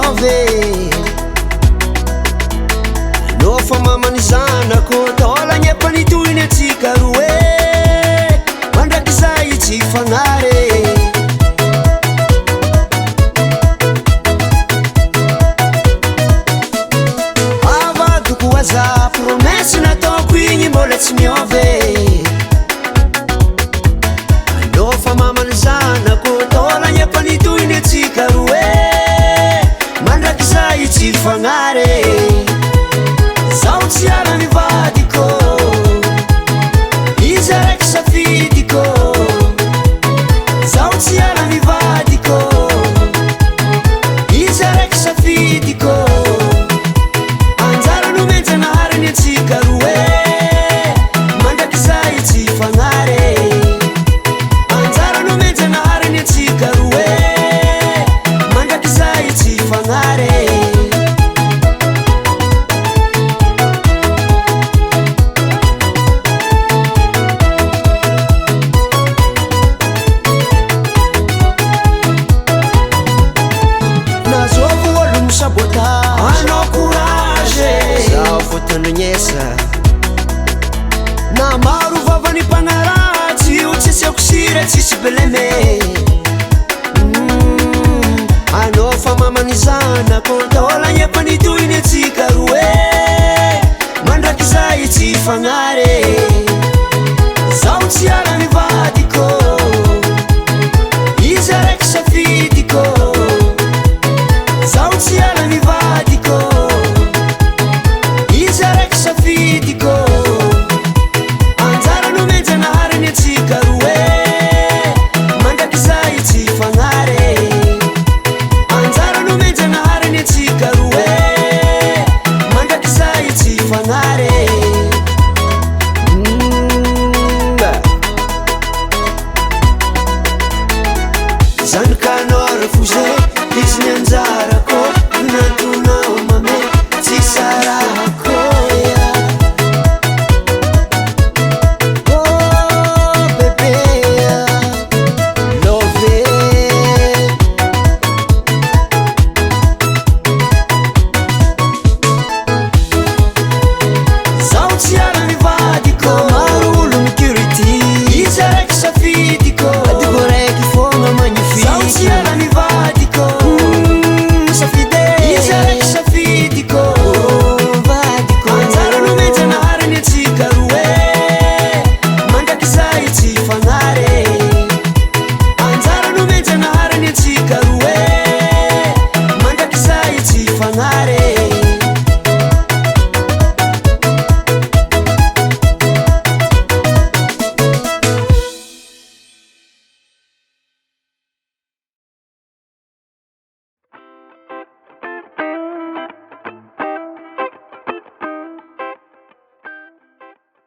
miove no fa mamany zanako taolagny ampanitohiny atsika roe mandraky zay tsy fagnare avadoko aza promesy nataoko igny mbola tsy miove no fa mamany zanako taolagny ampanitohiny atsika roe mandraky zay tsy fagnare zaho tsy ala mivadiko izy araiky safidiko zaho tsy ala mivadiko izy araiky safidiko anjara nomentsy nahariny atsika roe mandraky zay tsy fagnare anjara nomentsy nahariny atsika roe mandraky zay tsy fagnare Ano courage zaho fotondrognesa na maro vavany mpanaratsy io tsisy akosira tsisy beleme anao fa mamany zanako taolagny ampanitohiny atsika roe mandraky zay tsy fagna